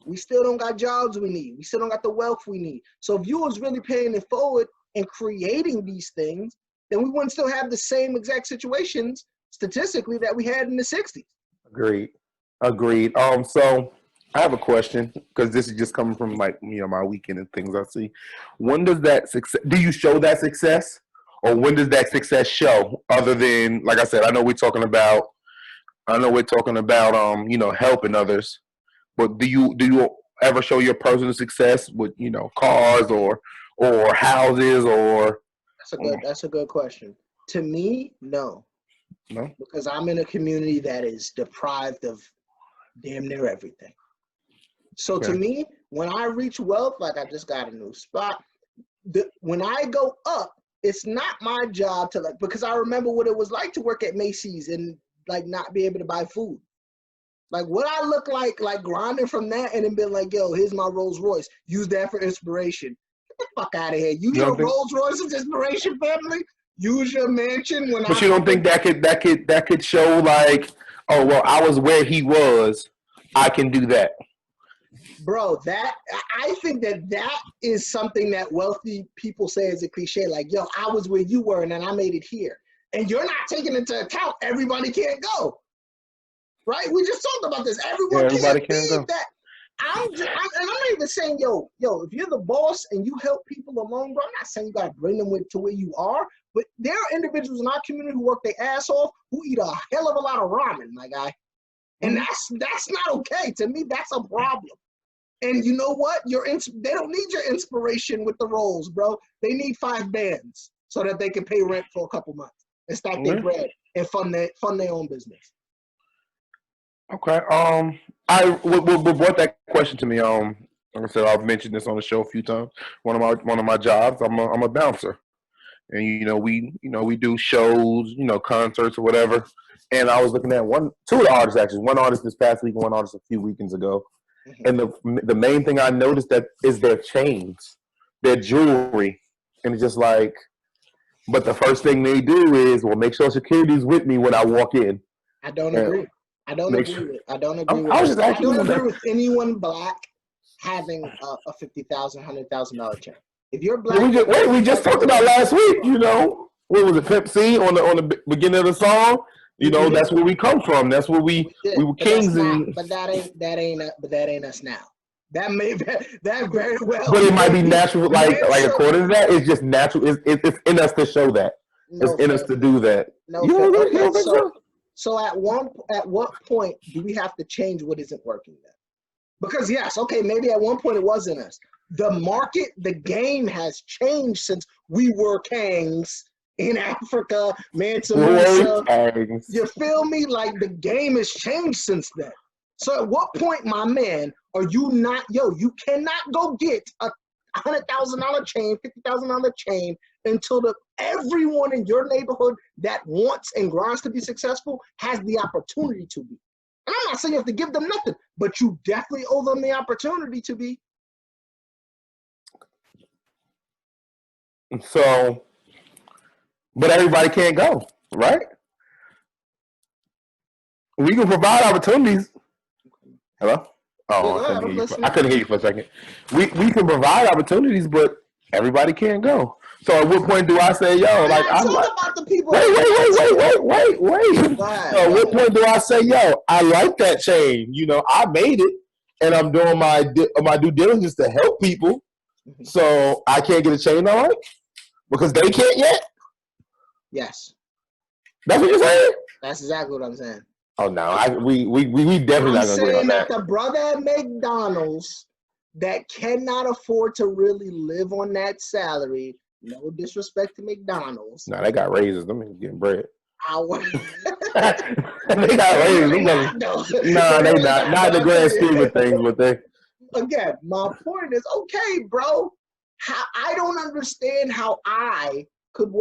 B: We still don't got jobs we need. We still don't got the wealth we need. So if you was really paying it forward and creating these things, then we wouldn't still have the same exact situations statistically that we had in the 60s.
C: Agreed. So I have a question, because this is just coming from my weekend and things I see. When does that success? Do you show that success, or when does that success show? Other than, like I said, I know we're talking about helping others, but do you ever show your personal success with cars or houses or?
B: That's a good question. To me, no.
C: No,
B: because I'm in a community that is deprived of damn near everything. So to me, when I reach wealth, like I just got a new spot, when I go up, it's not my job to because I remember what it was like to work at Macy's and like not be able to buy food. Like, what I look like grinding from that and then being like, yo, here's my Rolls Royce. Use that for inspiration. Get the fuck out of here. Use your Rolls Royce as inspiration, family. Use your mansion
C: But you don't think that could show like, oh well, I was where he was, I can do that.
B: Bro, I think that is something that wealthy people say as a cliche, like, yo, I was where you were and then I made it here. And you're not taking into account everybody can't go. Right? We just talked about this. Everybody can't go. That. I'm not even saying, yo, if you're the boss and you help people along, bro, I'm not saying you gotta bring them to where you are, but there are individuals in our community who work their ass off who eat a hell of a lot of ramen, my guy. And that's not okay. To me, that's a problem. And you know what? They don't need your inspiration with the roles, bro. They need 5 bands so that they can pay rent for a couple months and stack their bread and fund their own business.
C: Okay. What brought that question to me? Like I said, I've mentioned this on the show a few times. One of my jobs, I'm a bouncer, and we do shows, concerts or whatever. And I was looking at two of the artists actually. One artist this past week, one artist a few weekends ago. And the main thing I noticed that is their chains, their jewelry, and it's just like. But the first thing they do is, well, make sure security's with me when I walk in.
B: I don't agree. I don't agree with anyone black having a $50,000, $100,000 check. If you're black,
C: we just talked about last week. What was it, Pimp C on the beginning of the song? That's where we come from. That's where we were kings.
B: But that ain't us now. That very well.
C: But it might be natural. Like according to that, it's just natural. It's in us to show that. It's in us to do that.
B: No, you don't think so? So at what point do we have to change what isn't working then? Because yes, okay, maybe at one point it wasn't us. The market, the game has changed since we were kings in Africa, Mansa Musa. You feel me? Like the game has changed since then. So at what point, my man, are you not, you cannot go get a $100,000 chain, $50,000 chain until everyone in your neighborhood that wants and grinds to be successful has the opportunity to be. And I'm not saying you have to give them nothing, but you definitely owe them the opportunity to be.
C: So, but everybody can't go, right? We can provide opportunities. Hello? Oh, I couldn't hear you for a second. We can provide opportunities, but everybody can't go. So at what point do I say, I'm
B: about the people.
C: Wait. So at what point do I say, I like that chain? I made it, and I'm doing my due diligence to help people. So I can't get a chain I like because they can't yet.
B: Yes.
C: That's what you're saying?
B: That's exactly what I'm saying.
C: Oh no, we definitely not gonna agree on that.
B: The brother at McDonald's that cannot afford to really live on that salary. No disrespect to McDonald's.
C: No, they got raises. Them niggas getting bread.
B: They
C: got raises. No, they not. Not the grand scheme of things, but they.
B: Again, my point is, okay, bro. I don't understand how I could.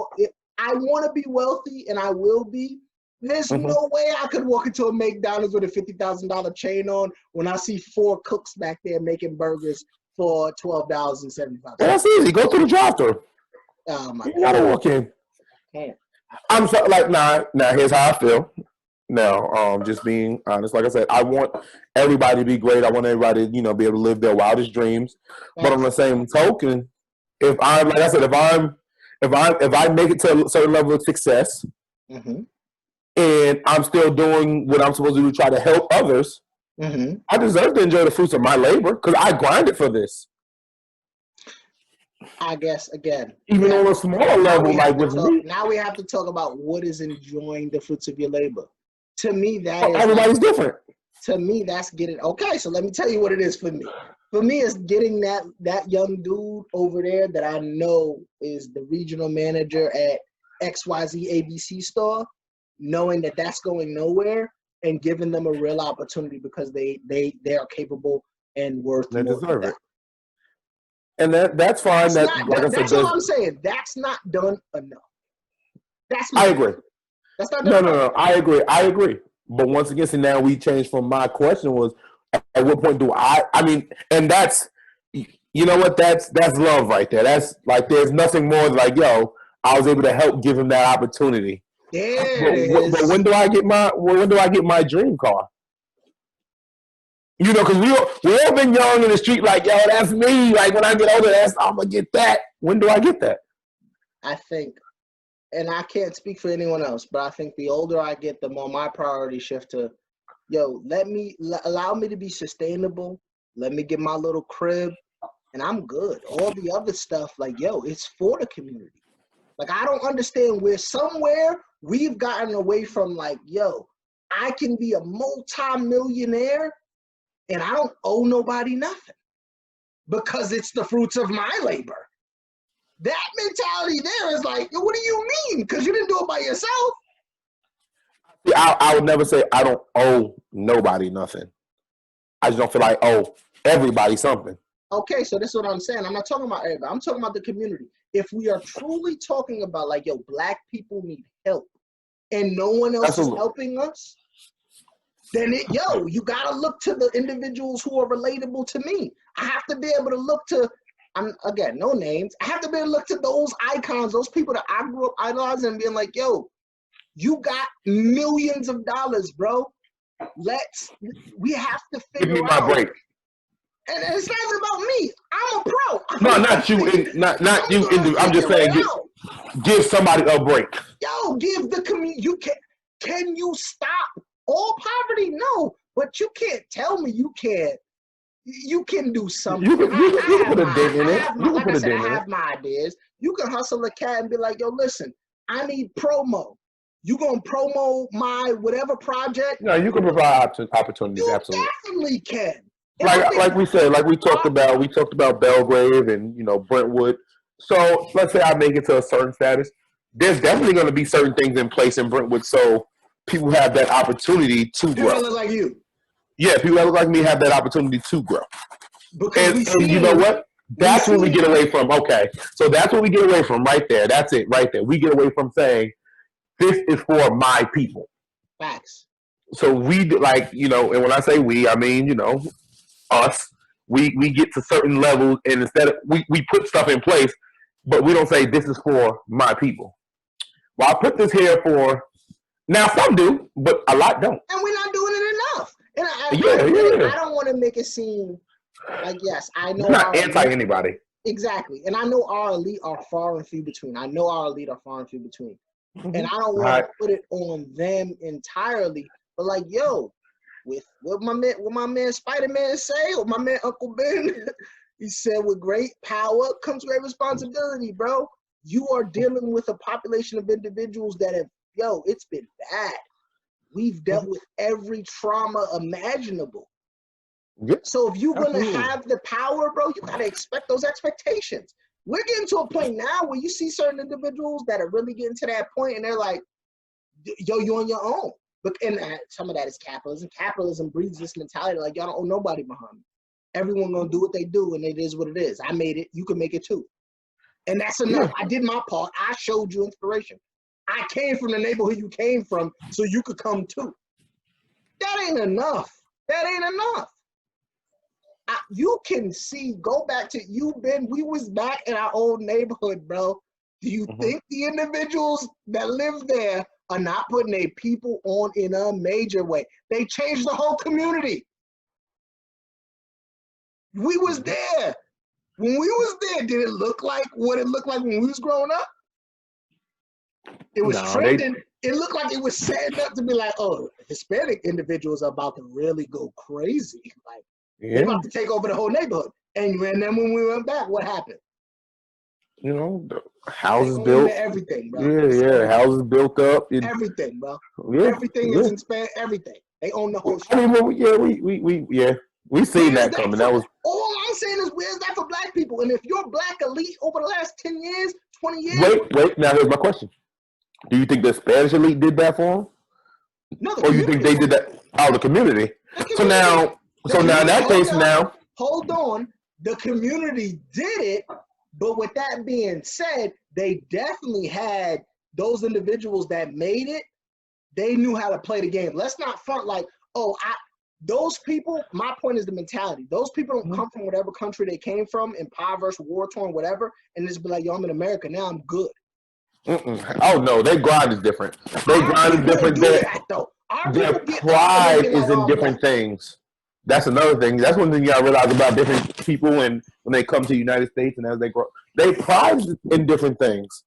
B: I want to be wealthy, and I will be. There's no way I could walk into a McDonald's with a $50,000 chain on when I see 4 cooks back there making burgers for $12.75.
C: That's easy. Go through the drive-thru.
B: Oh my
C: God. You gotta walk in.
B: Can't.
C: I'm so nah. Here's how I feel. Now, just being honest, like I said, I want everybody to be great. I want everybody to, be able to live their wildest dreams. But on the same token, if I make it to a certain level of success, and I'm still doing what I'm supposed to do to try to help others, I deserve to enjoy the fruits of my labor because I grinded for this.
B: I guess, again.
C: Even on a smaller level, like with me.
B: Now we have to talk about what is enjoying the fruits of your labor. To me,
C: everybody's different.
B: To me, that's getting, okay, so let me tell you what it is for me. For me, it's getting that young dude over there that I know is the regional manager at XYZ ABC store, knowing that that's going nowhere and giving them a real opportunity because they are capable and worth
C: they
B: more.
C: Deserve it. And that's fine.
B: That's all I'm saying. That's not done enough.
C: I agree.
B: That's not done enough.
C: No. I agree. But once again, so now we changed from my question was, at what point do I mean, and that's, you know what, that's love right there. That's like, there's nothing more like, I was able to help give him that opportunity. But when do I get my dream car? Because we all been young in the street like, that's me. Like when I get older, I'm gonna get that. When do I get that?
B: I think, and I can't speak for anyone else, but I think the older I get, the more my priorities shift to, allow me to be sustainable. Let me get my little crib, and I'm good. All the other stuff, like, it's for the community. Like, I don't understand where somewhere we've gotten away from, like, I can be a multi-millionaire and I don't owe nobody nothing because it's the fruits of my labor. That mentality there is like, what do you mean? Because you didn't do it by yourself.
C: I would never say I don't owe nobody nothing. I just don't feel like I owe everybody something.
B: Okay, so that's what I'm saying. I'm not talking about everybody. I'm talking about the community. If we are truly talking about like, black people need help and no one else is helping us, then you gotta look to the individuals who are relatable to me. I have to be able to look to, again, no names. I have to be able to look to those icons, those people that I grew up idolizing and being like, you got millions of dollars, bro. We have to figure out.
C: Give me my break.
B: And it's not even about me. I'm a pro.
C: No, not you. Not you. I'm just saying, give somebody a break.
B: Give the community. Can you stop all poverty? No, but you can't tell me you can't. You can do something.
C: You can put a ding in it.
B: I have my ideas. You can hustle a cat and be like, listen, I need promo. You gonna promo my whatever project?
C: No, you can provide opportunities.
B: You
C: Absolutely.
B: definitely can. And I think
C: Like we said, like we talked about Belgrave and Brentwood. So let's say I make it to a certain status. There's definitely going to be certain things in place in Brentwood, so people have that opportunity to
B: people
C: grow.
B: that look like you.
C: Yeah, people that look like me have that opportunity to grow.
B: Because
C: And you know what? That's what we get away from. Okay, so that's what we get away from right there. That's it right there. We get away from saying this is for my people.
B: Facts.
C: So we like and when I say we, I mean us. We get to certain levels, and instead of we put stuff in place, but we don't say this is for my people. Well, I put this here for now. Some do, but a lot don't.
B: And we're not doing it enough. And I don't want to make it seem like, yes, I know.
C: It's not anti anybody.
B: Exactly. And I know our elite are far and few between.
C: Mm-hmm.
B: And I don't want to put it on them entirely. But like, yo, with what my man Spider-Man say, or my man Uncle Ben, he said, with great power comes great responsibility, bro. You are dealing with a population of individuals that have, it's been bad. We've dealt with every trauma imaginable.
C: Yeah.
B: So if you're going to have the power, bro, you got to expect those expectations. We're getting to a point now where you see certain individuals that are really getting to that point, and they're like, yo, you're on your own. And some of that is capitalism. Capitalism breeds this mentality like, y'all don't owe nobody behind me. Everyone going to do what they do, and it is what it is. I made it. You can make it too. And that's enough. I did my part. I showed you inspiration. I came from the neighborhood you came from, so you could come too. That ain't enough. You can see, go back to we was back in our old neighborhood, bro. Do you think the individuals that live there are not putting their people on in a major way? They changed the whole community. We was there. When we was there, did it look like what it looked like when we was growing up? It was trending. It looked like it was setting up to be like, oh, Hispanic individuals are about to really go crazy. Like, they're about to take over the whole neighborhood. And then when we went back, what happened?
C: The houses built.
B: Everything, bro.
C: Yeah, houses built up.
B: Everything, bro.
C: Yeah,
B: everything is expanded. Everything. They own the whole shit.
C: I mean, we seen that coming. That was
B: all I'm saying is, where's that for black people? And if you're black elite over the last 10 years, 20 years.
C: Wait. Now here's my question. Do you think the Spanish elite did that for them?
B: No,
C: or you think they did that? Oh, the community. So now in that case,
B: hold on. The community did it, but with that being said, they definitely had those individuals that made it. They knew how to play the game. Let's not front like, those people. My point is the mentality. Those people don't come from whatever country they came from, impoverished, war torn, whatever, and just be like, yo, I'm in America now. I'm good.
C: Oh no, their grind is different. Their pride is in different things. That's another thing. That's one thing you gotta realize about different people, and when they come to the United States and as they grow, they pride in different things.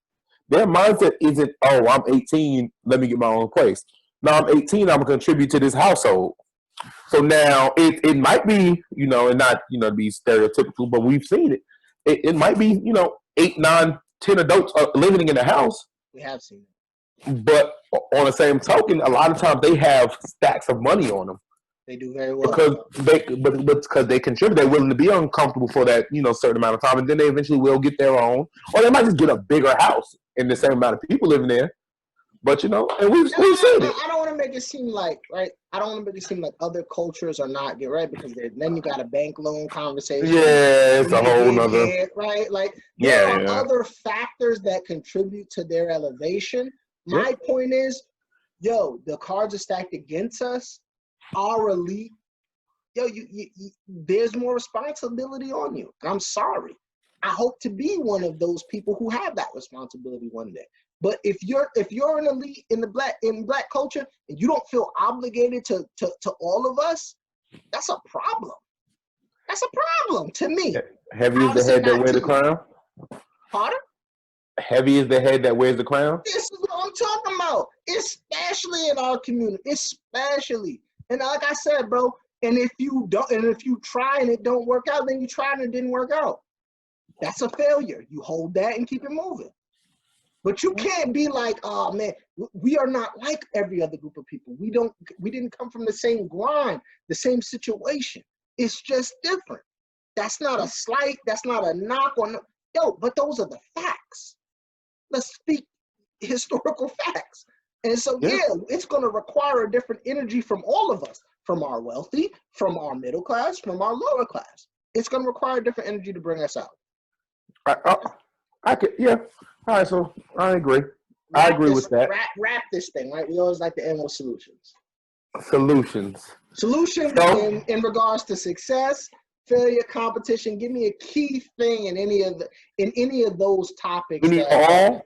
C: Their mindset isn't, oh, I'm 18, let me get my own place. Now I'm 18, I'm gonna contribute to this household. So now it might be, and not to be stereotypical, but we've seen it. It might be, 8, 9, 10 adults living in the house.
B: We have seen it.
C: But on the same token, a lot of times they have stacks of money on them.
B: They do very well.
C: Because they contribute, they're willing to be uncomfortable for that, certain amount of time, and then they eventually will get their own. Or they might just get a bigger house and the same amount of people living there. But and we've seen it.
B: I don't want to make it seem like, right? I don't want to make it seem like other cultures are not good, right? Because then you got a bank loan conversation.
C: Yeah, it's a whole nother.
B: Right? Like, there are other factors that contribute to their elevation. My point is, the cards are stacked against us. Our elite, there's more responsibility on you. And I'm sorry. I hope to be one of those people who have that responsibility one day. But if you're an elite in black culture and you don't feel obligated to all of us, that's a problem. That's a problem to me.
C: Heavy is the head that wears the crown?
B: Pardon?
C: Heavy is the head that wears the crown?
B: This is what I'm talking about. Especially in our community. Especially. And like I said, bro, and if you try and it don't work out, then you tried and it didn't work out. That's a failure. You hold that and keep it moving. But you can't be like, oh man, we are not like every other group of people. We didn't come from the same grind, the same situation. It's just different. That's not a slight, that's not a knock on, but those are the facts. Let's speak historical facts. And so, it's going to require a different energy from all of us, from our wealthy, from our middle class, from our lower class. It's going to require different energy to bring us out.
C: I could, yeah. All right, so I agree. I agree with that.
B: Wrap this thing, right? We always like to end with solutions.
C: Solutions
B: in regards to success, failure, competition. Give me a key thing in any of those topics.
C: You need all.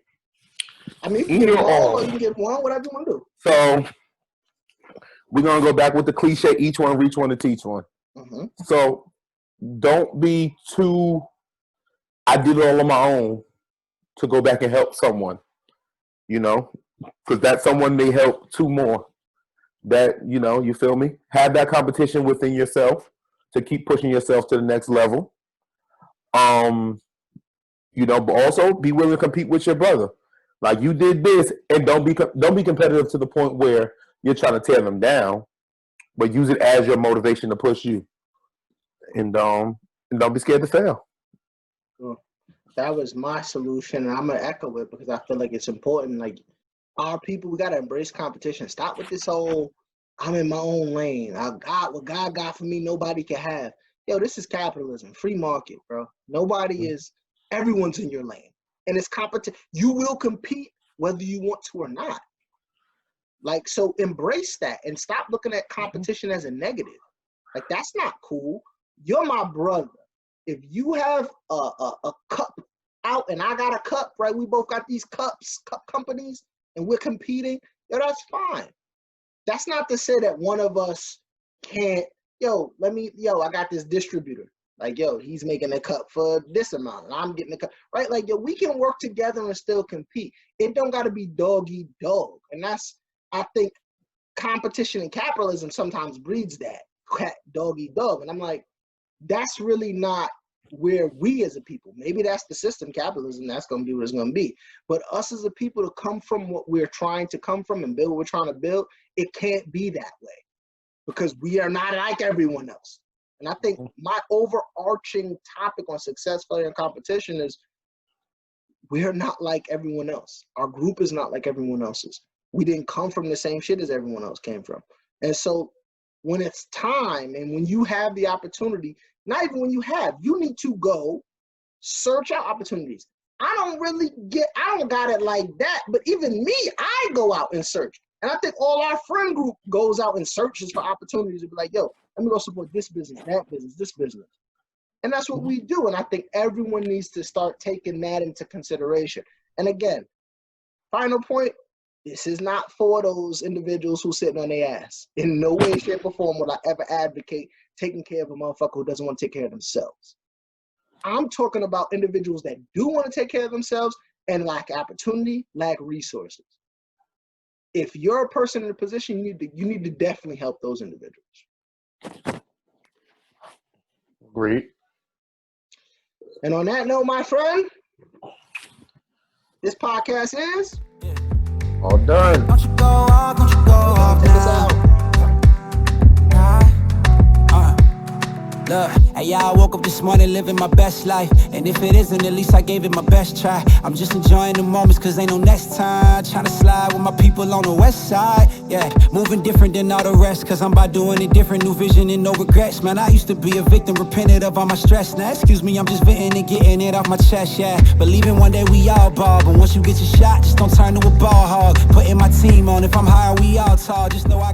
B: I mean, you can get all, or you can get one, whatever you want to do.
C: So we're gonna go back with the cliche: each one reach one to teach one.
B: Mm-hmm.
C: So don't be too. I did it all on my own to go back and help someone, because that someone may help two more. That, you feel me? Have that competition within yourself to keep pushing yourself to the next level. But also be willing to compete with your brother. Like, you did this, and don't be competitive to the point where you're trying to tear them down, but use it as your motivation to push you. And don't be scared to fail.
B: That was my solution, and I'm gonna echo it because I feel like it's important. Like, our people, we gotta embrace competition. Stop with this whole I'm in my own lane. I got what God got for me, nobody can have. This is capitalism, free market, bro. Everyone's in your lane. And it's competition. You will compete whether you want to or not. Like, so embrace that and stop looking at competition as a negative. Like, that's not cool. You're my brother. If you have a cup out and I got a cup, right? We both got these cup companies and we're competing. That's fine. That's not to say that one of us can't, I got this distributor. Like, he's making a cup for this amount and I'm getting a cup, right? Like, we can work together and still compete. It don't got to be dog eat dog. And I think competition and capitalism sometimes breeds that dog eat dog. And I'm like, that's really not where we as a people, maybe that's the system, capitalism, that's going to be what it's going to be. But us as a people to come from what we're trying to come from and build what we're trying to build, it can't be that way because we are not like everyone else. And I think my overarching topic on success, failure, and competition is we're not like everyone else. Our group is not like everyone else's. We didn't come from the same shit as everyone else came from. And so when it's time and when you have the opportunity, not even when you need to go search out opportunities. I don't got it like that, but even me, I go out and search. And I think all our friend group goes out and searches for opportunities to be like, let me go support this business, that business, this business. And that's what we do. And I think everyone needs to start taking that into consideration. And again, final point, this is not for those individuals who sitting on their ass. In no way, shape, or form would I ever advocate taking care of a motherfucker who doesn't want to take care of themselves. I'm talking about individuals that do want to take care of themselves and lack opportunity, lack resources. If you're a person in a position, you need to definitely help those individuals.
C: Great.
B: And on that note, my friend, this podcast is
C: all done.
A: Don't you go off,
B: take us out.
A: Look, hey, I woke up this morning living my best life. And if it isn't, at least I gave it my best try. I'm just enjoying the moments cause ain't no next time. Trying to slide with my people on the west side. Yeah, moving different than all the rest cause I'm about doing it different. New vision and no regrets. Man, I used to be a victim, repented of all my stress. Now, excuse me, I'm just venting and getting it off my chest, yeah. Believing one day we all ball. But once you get your shot, just don't turn to a ball hog. Putting my team on, if I'm high, we all tall. Just know I